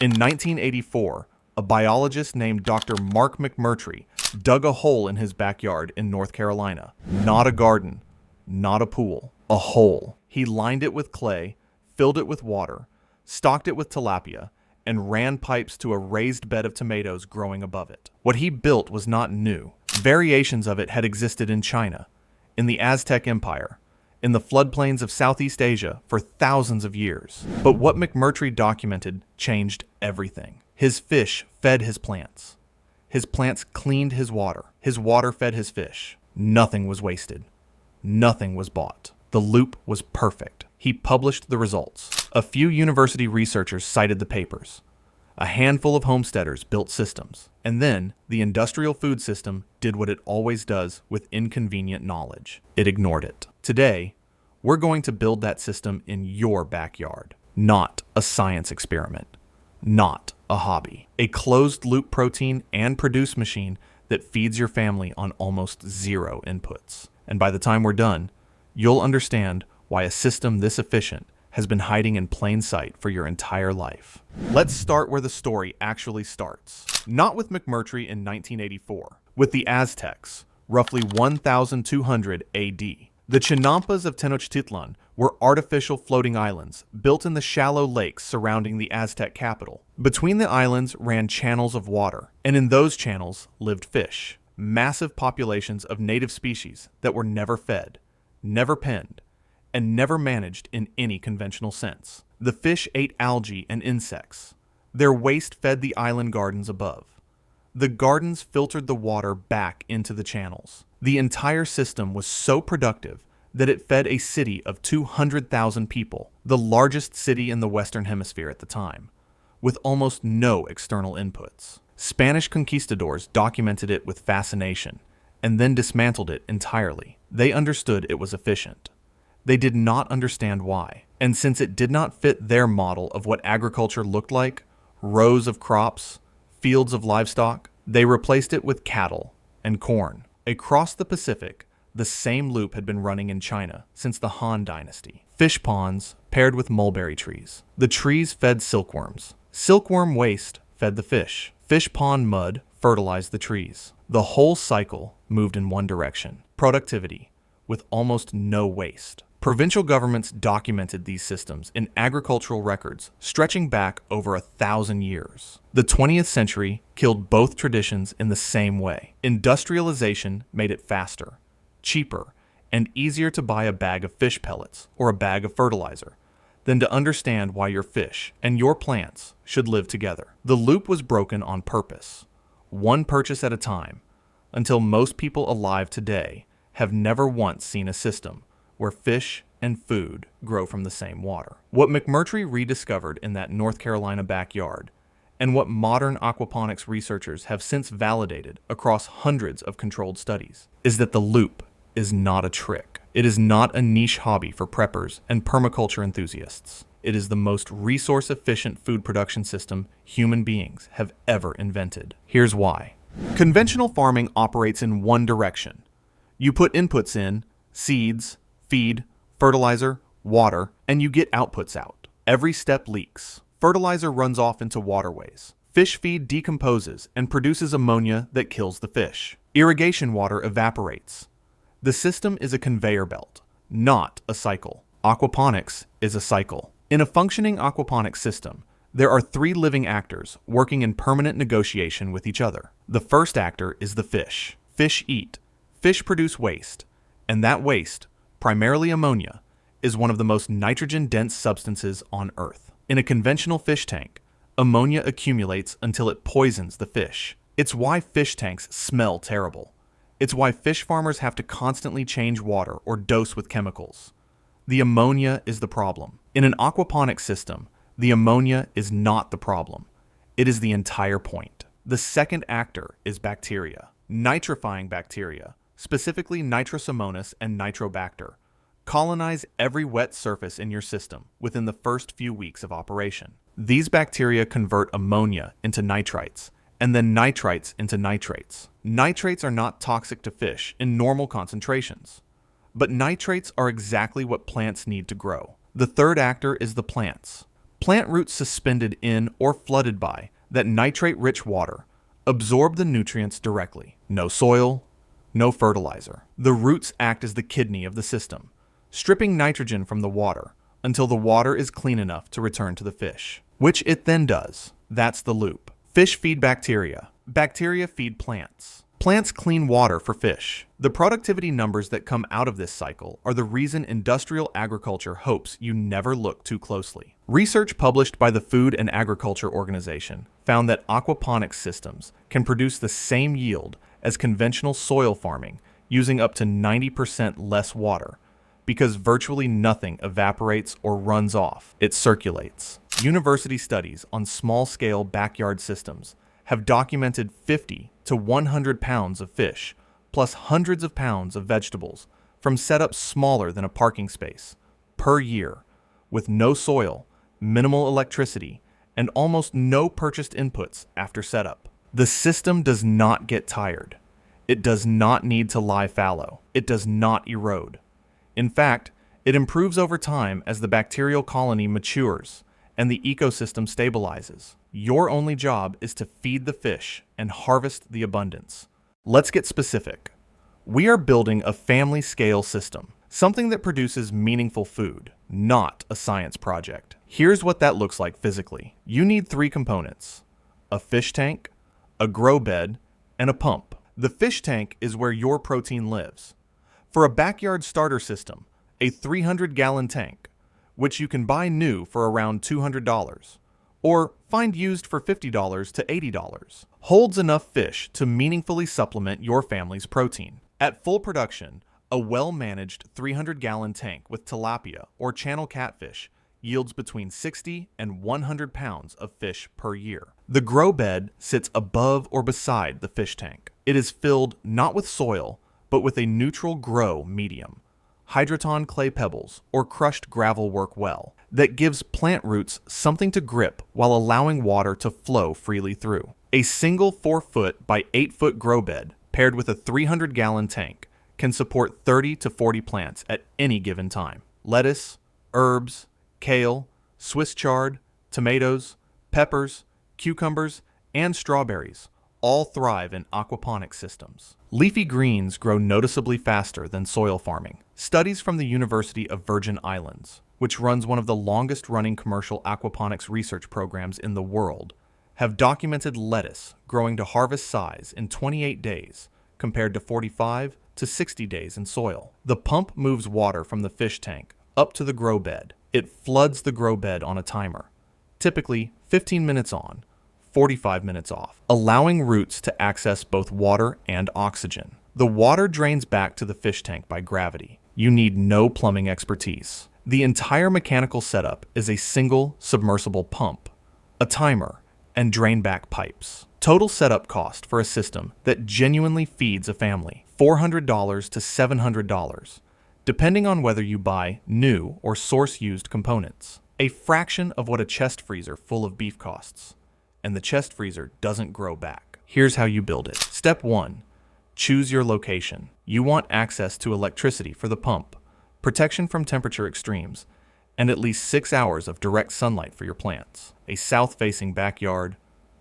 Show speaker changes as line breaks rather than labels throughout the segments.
In 1984, a biologist named Dr. Mark McMurtry dug a hole in his backyard in North Carolina. Not a garden, not a pool, a hole. He lined it with clay, filled it with water, stocked it with tilapia, and ran pipes to a raised bed of tomatoes growing above it. What he built was not new. Variations of it had existed in China, in the Aztec Empire, in the floodplains of Southeast Asia for thousands of years. But what McMurtry documented changed everything. His fish fed his plants. His plants cleaned his water. His water fed his fish. Nothing was wasted. Nothing was bought. The loop was perfect. He published the results. A few university researchers cited the papers. A handful of homesteaders built systems. And then the industrial food system did what it always does with inconvenient knowledge. It ignored it. Today, we're going to build that system in your backyard. Not a science experiment. Not a hobby. A closed-loop protein and produce machine that feeds your family on almost zero inputs. And by the time we're done, you'll understand why a system this efficient has been hiding in plain sight for your entire life. Let's start where the story actually starts. Not with McMurtry in 1984, with the Aztecs, roughly 1200 AD. The Chinampas of Tenochtitlan were artificial floating islands built in the shallow lakes surrounding the Aztec capital. Between the islands ran channels of water, and in those channels lived fish. Massive populations of native species that were never fed, never penned, and never managed in any conventional sense. The fish ate algae and insects. Their waste fed the island gardens above. The gardens filtered the water back into the channels. The entire system was so productive that it fed a city of 200,000 people, the largest city in the Western Hemisphere at the time, with almost no external inputs. Spanish conquistadors documented it with fascination and then dismantled it entirely. They understood it was efficient. They did not understand why. And since it did not fit their model of what agriculture looked like, rows of crops, fields of livestock, they replaced it with cattle and corn. Across the Pacific, the same loop had been running in China since the Han Dynasty. Fish ponds paired with mulberry trees. The trees fed silkworms. Silkworm waste fed the fish. Fish pond mud fertilized the trees. The whole cycle moved in one direction: productivity, with almost no waste. Provincial governments documented these systems in agricultural records stretching back over 1,000 years. The 20th century killed both traditions in the same way. Industrialization made it faster, cheaper, and easier to buy a bag of fish pellets or a bag of fertilizer than to understand why your fish and your plants should live together. The loop was broken on purpose, one purchase at a time, until most people alive today have never once seen a system where fish and food grow from the same water. What McMurtry rediscovered in that North Carolina backyard, and what modern aquaponics researchers have since validated across hundreds of controlled studies, is that the loop is not a trick. It is not a niche hobby for preppers and permaculture enthusiasts. It is the most resource-efficient food production system human beings have ever invented. Here's why. Conventional farming operates in one direction. You put inputs in, seeds, feed, fertilizer, water, and you get outputs out. Every step leaks. Fertilizer runs off into waterways. Fish feed decomposes and produces ammonia that kills the fish. Irrigation water evaporates. The system is a conveyor belt, not a cycle. Aquaponics is a cycle. In a functioning aquaponics system, there are 3 living actors working in permanent negotiation with each other. The first actor is the fish. Fish eat. Fish produce waste, and that waste, primarily ammonia, is one of the most nitrogen-dense substances on Earth. In a conventional fish tank, ammonia accumulates until it poisons the fish. It's why fish tanks smell terrible. It's why fish farmers have to constantly change water or dose with chemicals. The ammonia is the problem. In an aquaponics system, the ammonia is not the problem. It is the entire point. The second actor is bacteria. Nitrifying bacteria, specifically Nitrosomonas and Nitrobacter, colonize every wet surface in your system within the first few weeks of operation. These bacteria convert ammonia into nitrites, and then nitrites into nitrates. Nitrates are not toxic to fish in normal concentrations, but nitrates are exactly what plants need to grow. The third actor is the plants. Plant roots suspended in or flooded by that nitrate-rich water absorb the nutrients directly. No soil, no fertilizer. The roots act as the kidney of the system, stripping nitrogen from the water until the water is clean enough to return to the fish, which it then does. That's the loop. Fish feed bacteria. Bacteria feed plants. Plants clean water for fish. The productivity numbers that come out of this cycle are the reason industrial agriculture hopes you never look too closely. Research published by the Food and Agriculture Organization found that aquaponics systems can produce the same yield as conventional soil farming using up to 90% less water because virtually nothing evaporates or runs off. It circulates. University studies on small-scale backyard systems have documented 50 to 100 pounds of fish, plus hundreds of pounds of vegetables from setups smaller than a parking space per year, with no soil, minimal electricity, and almost no purchased inputs after setup. The system does not get tired. It does not need to lie fallow. It does not erode. In fact, it improves over time as the bacterial colony matures and the ecosystem stabilizes. Your only job is to feed the fish and harvest the abundance. Let's get specific. We are building a family-scale system, something that produces meaningful food, not a science project. Here's what that looks like physically. You need 3 components: a fish tank, a grow bed, and a pump. The fish tank is where your protein lives. For a backyard starter system, a 300-gallon tank, which you can buy new for around $200, or find used for $50 to $80, holds enough fish to meaningfully supplement your family's protein. At full production, a well-managed 300-gallon tank with tilapia or channel catfish yields between 60 and 100 pounds of fish per year. The grow bed sits above or beside the fish tank. It is filled not with soil, but with a neutral grow medium, hydroton clay pebbles or crushed gravel work well, that gives plant roots something to grip while allowing water to flow freely through. A single 4-foot by 8-foot grow bed paired with a 300-gallon tank can support 30 to 40 plants at any given time. Lettuce, herbs, kale, Swiss chard, tomatoes, peppers, cucumbers, and strawberries all thrive in aquaponics systems. Leafy greens grow noticeably faster than soil farming. Studies from the University of Virgin Islands, which runs one of the longest-running commercial aquaponics research programs in the world, have documented lettuce growing to harvest size in 28 days compared to 45 to 60 days in soil. The pump moves water from the fish tank up to the grow bed. It floods the grow bed on a timer, typically 15 minutes on, 45 minutes off, allowing roots to access both water and oxygen. The water drains back to the fish tank by gravity. You need no plumbing expertise. The entire mechanical setup is a single submersible pump, a timer, and drain back pipes. Total setup cost for a system that genuinely feeds a family, $400 to $700, depending on whether you buy new or source-used components. A fraction of what a chest freezer full of beef costs. And the chest freezer doesn't grow back. Here's how you build it. Step 1. Choose your location. You want access to electricity for the pump, protection from temperature extremes, and at least 6 hours of direct sunlight for your plants. A south-facing backyard,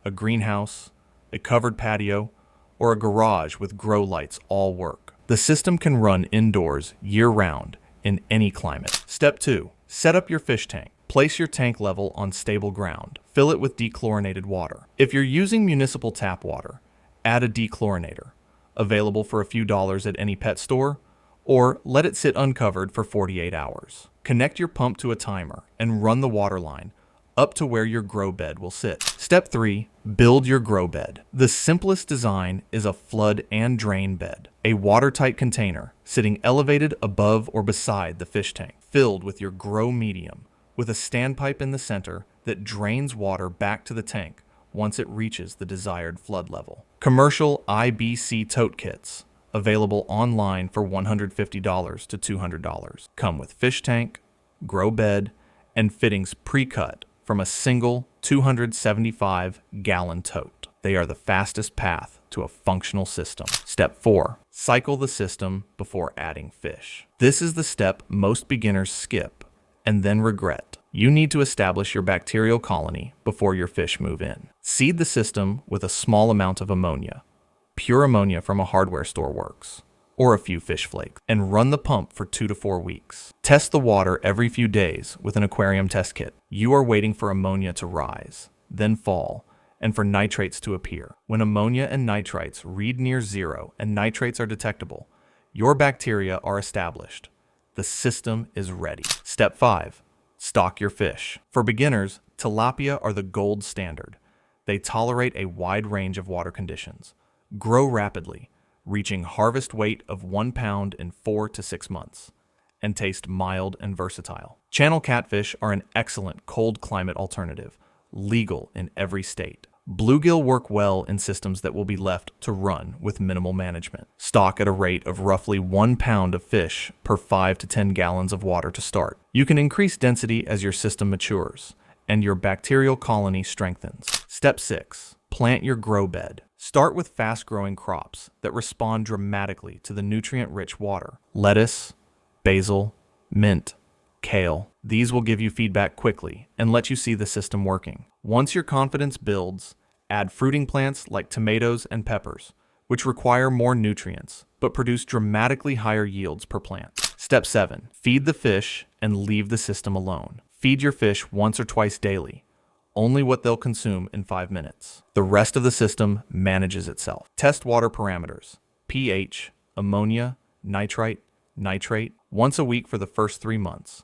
a greenhouse, a covered patio, or a garage with grow lights all work. The system can run indoors year-round in any climate. Step 2. Set up your fish tank. Place your tank level on stable ground. Fill it with dechlorinated water. If you're using municipal tap water, add a dechlorinator, available for a few dollars at any pet store, or let it sit uncovered for 48 hours. Connect your pump to a timer and run the water line up to where your grow bed will sit. Step 3. Build your grow bed. The simplest design is a flood and drain bed, a watertight container sitting elevated above or beside the fish tank, filled with your grow medium, with a standpipe in the center that drains water back to the tank once it reaches the desired flood level. Commercial IBC tote kits, available online for $150 to $200, come with fish tank, grow bed, and fittings pre-cut from a single 275-gallon tote. They are the fastest path to a functional system. Step 4. Cycle the system before adding fish. This is the step most beginners skip and then regret. You need to establish your bacterial colony before your fish move in. Seed the system with a small amount of ammonia. Pure ammonia from a hardware store works, or a few fish flakes, and run the pump for 2 to 4 weeks. Test the water every few days with an aquarium test kit. You are waiting for ammonia to rise, then fall, and for nitrates to appear. When ammonia and nitrites read near zero and nitrates are detectable, your bacteria are established. The system is ready. Step 5. Stock your fish. For beginners, tilapia are the gold standard. They tolerate a wide range of water conditions, grow rapidly, reaching harvest weight of 1 pound in 4 to 6 months, and taste mild and versatile. Channel catfish are an excellent cold climate alternative, legal in every state. Bluegill work well in systems that will be left to run with minimal management. Stock at a rate of roughly 1 pound of fish per 5 to 10 gallons of water to start. You can increase density as your system matures and your bacterial colony strengthens. Step 6. Plant your grow bed. Start with fast-growing crops that respond dramatically to the nutrient-rich water. Lettuce, basil, mint, kale. These will give you feedback quickly and let you see the system working. Once your confidence builds, add fruiting plants like tomatoes and peppers, which require more nutrients but produce dramatically higher yields per plant. Step 7. Feed the fish and leave the system alone. Feed your fish once or twice daily, only what they'll consume in 5 minutes. The rest of the system manages itself. Test water parameters: pH, ammonia, nitrite, nitrate, once a week for the first 3 months,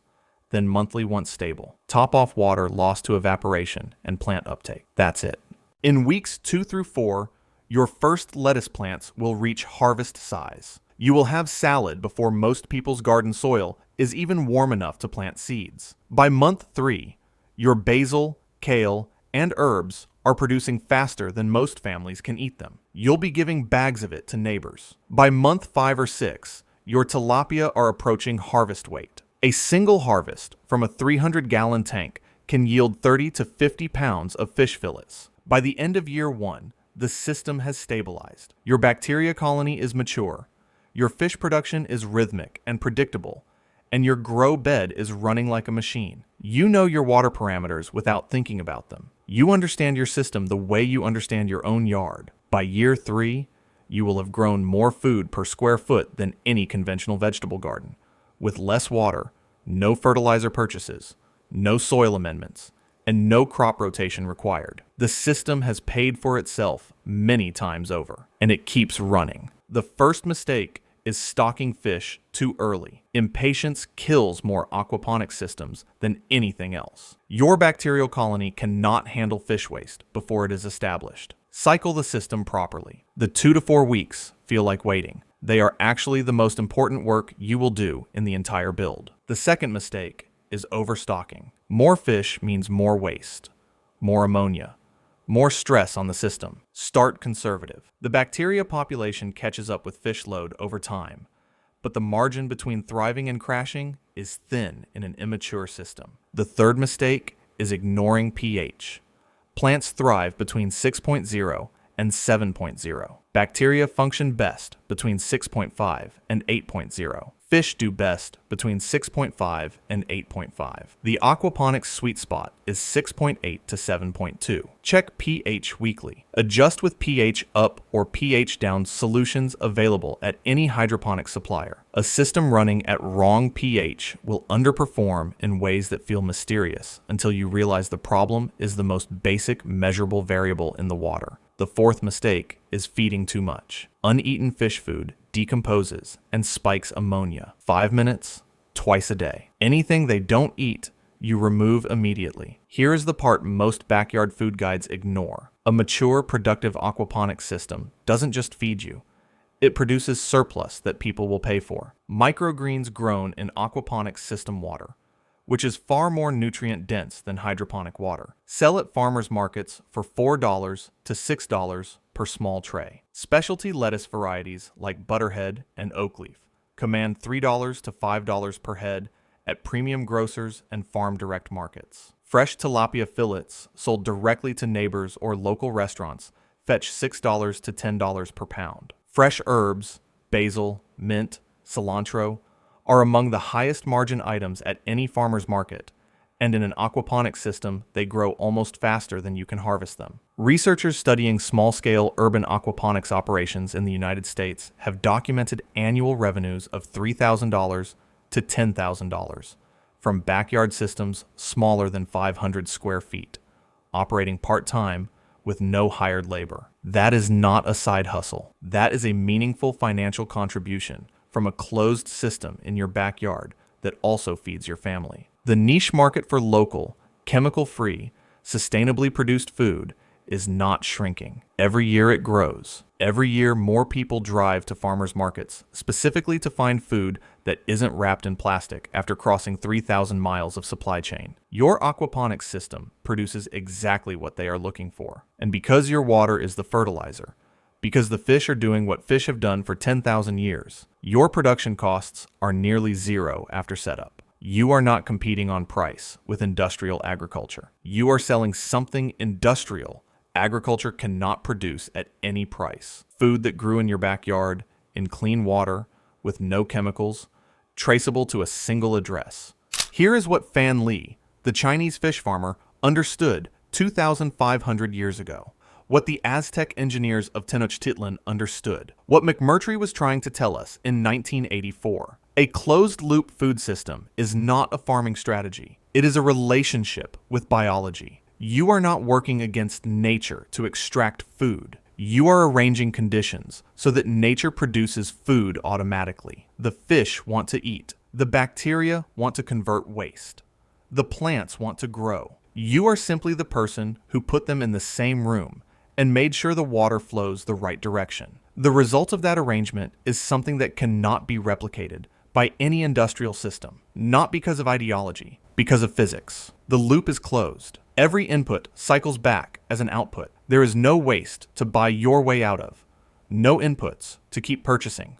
then monthly once stable. Top off water lost to evaporation and plant uptake. That's it. In weeks 2 through 4, your first lettuce plants will reach harvest size. You will have salad before most people's garden soil is even warm enough to plant seeds. By month 3, your basil, kale, and herbs are producing faster than most families can eat them. You'll be giving bags of it to neighbors. By month 5 or 6, your tilapia are approaching harvest weight. A single harvest from a 300-gallon tank can yield 30 to 50 pounds of fish fillets. By the end of year 1, the system has stabilized. Your bacteria colony is mature, your fish production is rhythmic and predictable, and your grow bed is running like a machine. You know your water parameters without thinking about them. You understand your system the way you understand your own yard. By year 3, you will have grown more food per square foot than any conventional vegetable garden, with less water, no fertilizer purchases, no soil amendments, and no crop rotation required. The system has paid for itself many times over, and it keeps running. The first mistake is stocking fish too early. Impatience kills more aquaponics systems than anything else. Your bacterial colony cannot handle fish waste before it is established. Cycle the system properly. The 2 to 4 weeks feel like waiting. They are actually the most important work you will do in the entire build. The second mistake is overstocking. More fish means more waste, more ammonia, more stress on the system. Start conservative. The bacteria population catches up with fish load over time, but the margin between thriving and crashing is thin in an immature system. The third mistake is ignoring pH. Plants thrive between 6.0 and 7.0. Bacteria function best between 6.5 and 8.0. Fish do best between 6.5 and 8.5. The aquaponics sweet spot is 6.8 to 7.2. Check pH weekly. Adjust with pH up or pH down solutions available at any hydroponic supplier. A system running at wrong pH will underperform in ways that feel mysterious until you realize the problem is the most basic measurable variable in the water. The fourth mistake is feeding too much. Uneaten fish food decomposes and spikes ammonia. 5 minutes, twice a day. Anything they don't eat, you remove immediately. Here is the part most backyard food guides ignore. A mature, productive aquaponics system doesn't just feed you. It produces surplus that people will pay for. Microgreens grown in aquaponics system water, which is far more nutrient dense than hydroponic water. Sell at farmers markets for $4 to $6 per small tray. Specialty lettuce varieties like Butterhead and Oakleaf command $3 to $5 per head at premium grocers and farm direct markets. Fresh tilapia fillets sold directly to neighbors or local restaurants fetch $6 to $10 per pound. Fresh herbs, basil, mint, cilantro, are among the highest margin items at any farmer's market And in an aquaponics system, they grow almost faster than you can harvest them. Researchers studying small-scale urban aquaponics operations in the United States have documented annual revenues of $3,000 to $10,000 from backyard systems smaller than 500 square feet, operating part-time with no hired labor. That is not a side hustle. That is a meaningful financial contribution from a closed system in your backyard that also feeds your family. The niche market for local, chemical-free, sustainably produced food is not shrinking. Every year it grows. Every year more people drive to farmers markets, specifically to find food that isn't wrapped in plastic after crossing 3,000 miles of supply chain. Your aquaponics system produces exactly what they are looking for. And because your water is the fertilizer, because the fish are doing what fish have done for 10,000 years, your production costs are nearly zero after setup. You are not competing on price with industrial agriculture. You are selling something industrial agriculture cannot produce at any price. Food that grew in your backyard, in clean water, with no chemicals, traceable to a single address. Here is what Fan Li, the Chinese fish farmer, understood 2,500 years ago. What the Aztec engineers of Tenochtitlan understood. What McMurtry was trying to tell us in 1984. A closed-loop food system is not a farming strategy. It is a relationship with biology. You are not working against nature to extract food. You are arranging conditions so that nature produces food automatically. The fish want to eat. The bacteria want to convert waste. The plants want to grow. You are simply the person who put them in the same room and made sure the water flows the right direction. The result of that arrangement is something that cannot be replicated by any industrial system, not because of ideology, because of physics. The loop is closed. Every input cycles back as an output. There is no waste to buy your way out of, no inputs to keep purchasing,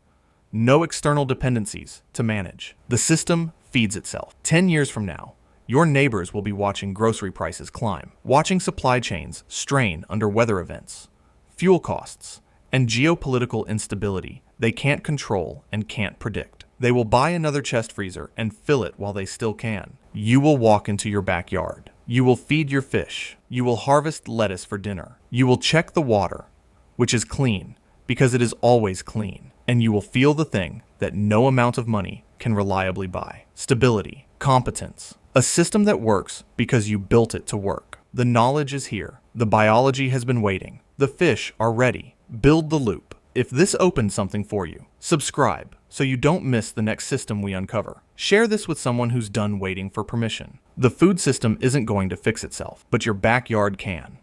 no external dependencies to manage. The system feeds itself. 10 years from now, your neighbors will be watching grocery prices climb, watching supply chains strain under weather events, fuel costs, and geopolitical instability they can't control and can't predict. They will buy another chest freezer and fill it while they still can. You will walk into your backyard. You will feed your fish. You will harvest lettuce for dinner. You will check the water, which is clean, because it is always clean. And you will feel the thing that no amount of money can reliably buy. Stability, competence, a system that works because you built it to work. The knowledge is here. The biology has been waiting. The fish are ready. Build the loop. If this opened something for you, subscribe so you don't miss the next system we uncover. Share this with someone who's done waiting for permission. The food system isn't going to fix itself, but your backyard can.